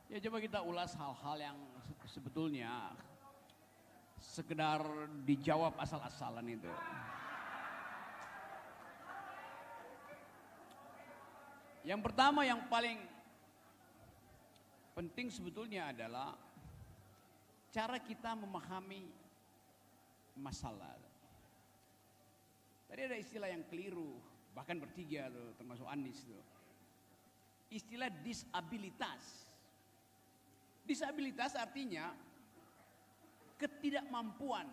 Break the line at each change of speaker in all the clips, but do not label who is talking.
Ya coba kita ulas hal-hal yang sebetulnya sekedar dijawab asal-asalan itu. Yang pertama yang paling penting sebetulnya adalah cara kita memahami masalah. Tadi ada istilah yang keliru, bahkan bertiga tuh, termasuk Anies tuh. Istilah disabilitas. Disabilitas artinya ketidakmampuan.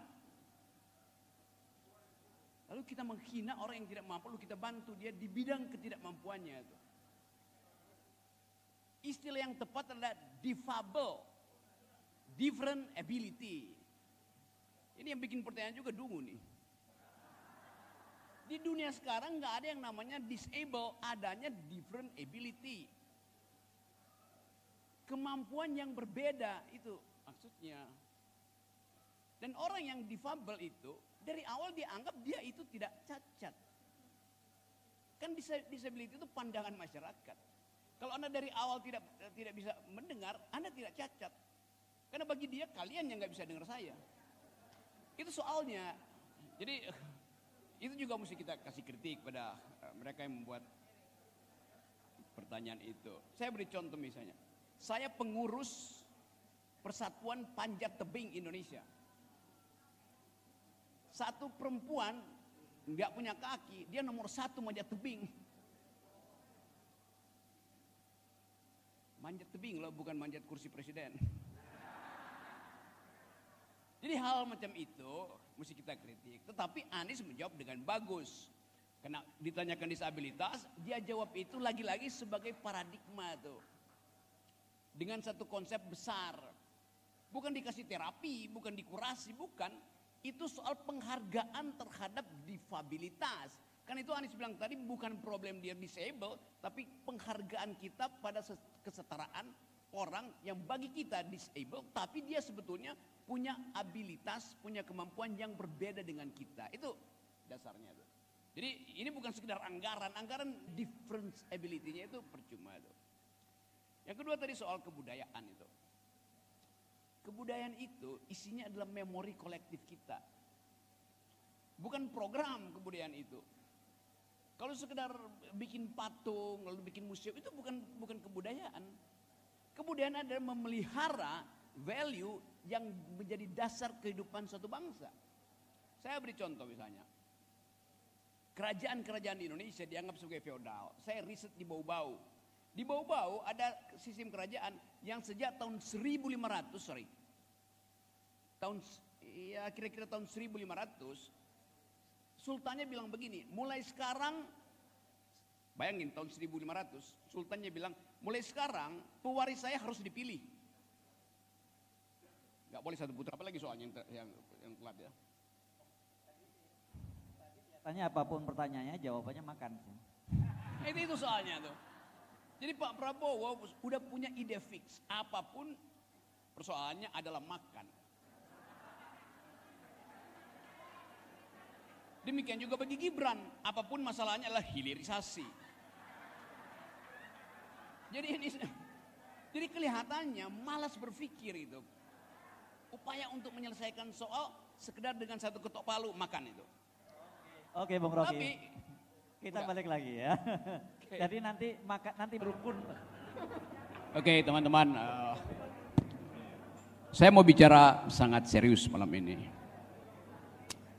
Lalu kita menghina orang yang tidak mampu, lalu kita bantu dia di bidang ketidakmampuannya itu. Istilah yang tepat adalah difabel, different ability. Ini yang bikin pertanyaan juga dungu nih. Di dunia sekarang nggak ada yang namanya disable, adanya different ability. Kemampuan yang berbeda itu maksudnya. Dan orang yang difabel itu dari awal dianggap dia itu tidak cacat. Kan disability itu pandangan masyarakat. Kalau Anda dari awal tidak bisa mendengar, Anda tidak cacat. Karena bagi dia kalian yang nggak bisa dengar saya. Itu soalnya. Jadi itu juga mesti kita kasih kritik pada mereka yang membuat pertanyaan itu. Saya beri contoh misalnya. Saya pengurus Persatuan Panjat Tebing Indonesia. Satu perempuan nggak punya kaki, dia nomor 1 manjat tebing. Manjat tebing loh, bukan manjat kursi presiden. Jadi hal macam itu mesti kita kritik. Tetapi Anies menjawab dengan bagus. Karena ditanyakan disabilitas, dia jawab itu lagi-lagi sebagai paradigma tuh. Dengan satu konsep besar. Bukan dikasih terapi, bukan dikurasi, bukan. Itu soal penghargaan terhadap difabilitas. Kan itu Anies bilang tadi bukan problem dia disable, tapi penghargaan kita pada kesetaraan orang yang bagi kita disable, tapi dia sebetulnya punya abilitas, punya kemampuan yang berbeda dengan kita. Itu dasarnya tuh. Jadi ini bukan sekedar anggaran difference ability-nya itu percuma tuh. Yang kedua tadi soal kebudayaan itu. Kebudayaan itu isinya adalah memori kolektif kita. Bukan program kebudayaan itu. Kalau sekedar bikin patung, lalu bikin museum, itu bukan kebudayaan. Kebudayaan adalah memelihara value yang menjadi dasar kehidupan suatu bangsa. Saya beri contoh misalnya. Kerajaan-kerajaan di Indonesia dianggap sebagai feodal. Saya riset di Bau-Bau. Di Bau-Bau ada sistem kerajaan yang sejak tahun 1500, kira-kira tahun 1500, sultannya bilang begini, mulai sekarang, bayangin tahun 1500, sultannya bilang, mulai sekarang pewaris saya harus dipilih. Gak boleh satu putra, apalagi soalnya yang telat ya.
Tanya apapun pertanyaannya, jawabannya makan.
Itu soalnya tuh. Jadi Pak Prabowo udah punya ide fix, apapun persoalannya adalah makan. Demikian juga bagi Gibran, apapun masalahnya adalah hilirisasi. Jadi kelihatannya malas berpikir itu. Upaya untuk menyelesaikan soal sekedar dengan satu ketok palu makan itu.
Oke, Bung Rocky.
Tapi
kita balik lagi ya. Jadi nanti berukun.
Oke, teman-teman. Saya mau bicara sangat serius malam ini.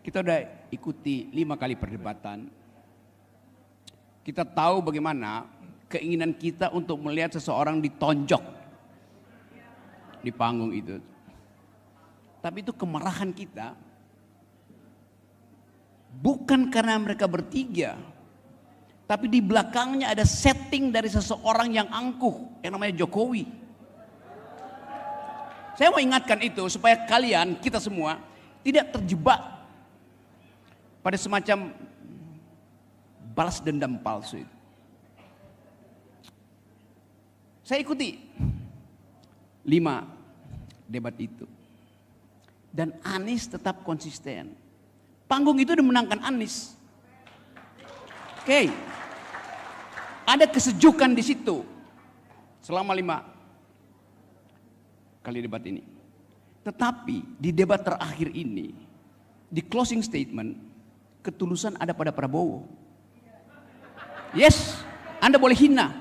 Kita udah ikuti 5 kali perdebatan. Kita tahu bagaimana keinginan kita untuk melihat seseorang ditonjok di panggung itu. Tapi itu kemarahan kita bukan karena mereka bertiga, tapi di belakangnya ada setting dari seseorang yang angkuh yang namanya Jokowi. Saya mau ingatkan itu supaya kalian, kita semua tidak terjebak pada semacam balas dendam palsu itu. Saya ikuti 5 debat itu. Dan Anies tetap konsisten. Panggung itu dimenangkan Anies. Oke. Ada kesejukan di situ. selama 5 kali debat ini. Tetapi di debat terakhir ini, di closing statement, ketulusan ada pada Prabowo. Yes, Anda boleh hina.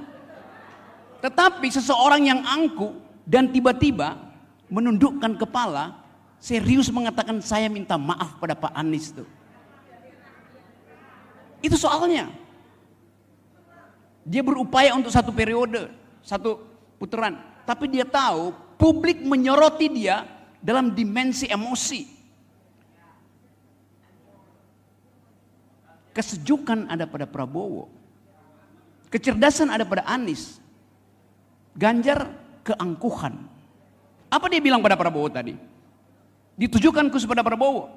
Tetapi seseorang yang angkuh dan tiba-tiba menundukkan kepala, serius mengatakan saya minta maaf pada Pak Anies tuh. Itu soalnya. Dia berupaya untuk satu periode, satu putaran. Tapi dia tahu publik menyoroti dia dalam dimensi emosi. Kesejukan ada pada Prabowo. Kecerdasan ada pada Anies. Ganjar keangkuhan. Apa dia bilang pada Prabowo tadi? Ditujukan kepada Prabowo.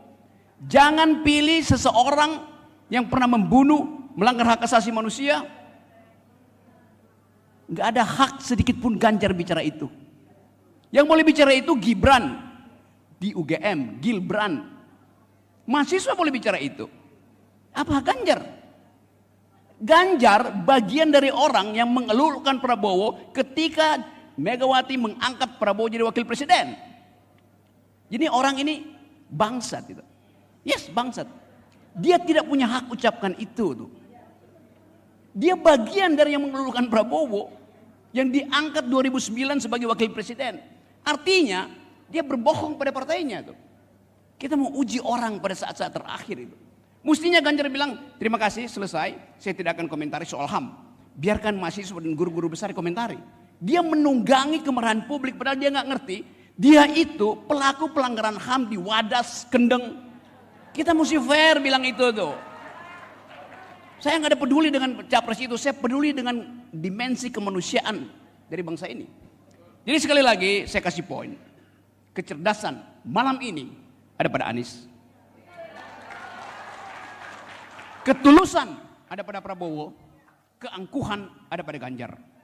Jangan pilih seseorang yang pernah membunuh, melanggar hak asasi manusia. Nggak ada hak sedikit pun Ganjar bicara itu. Yang boleh bicara itu Gibran di UGM, Gilbran. Mahasiswa boleh bicara itu. Apa Ganjar? Ganjar bagian dari orang yang mengeluhkan Prabowo ketika Megawati mengangkat Prabowo jadi wakil presiden. Jadi orang ini bangsat itu. Yes, bangsat. Dia tidak punya hak ucapkan itu tuh. Dia bagian dari yang mengeluhkan Prabowo yang diangkat 2009 sebagai wakil presiden. Artinya dia berbohong pada partainya tuh. Kita mau uji orang pada saat-saat terakhir itu. Mestinya Ganjar bilang, terima kasih, selesai. Saya tidak akan komentari soal HAM. Biarkan mahasiswa dan guru-guru besar komentari. Dia menunggangi kemarahan publik padahal dia nggak ngerti. Dia itu pelaku pelanggaran HAM di Wadas, Kendeng. Kita mesti fair bilang itu tuh. Saya nggak ada peduli dengan capres itu, saya peduli dengan dimensi kemanusiaan dari bangsa ini. Jadi sekali lagi saya kasih poin. Kecerdasan malam ini ada pada Anies. Ketulusan ada pada Prabowo. Keangkuhan ada pada Ganjar.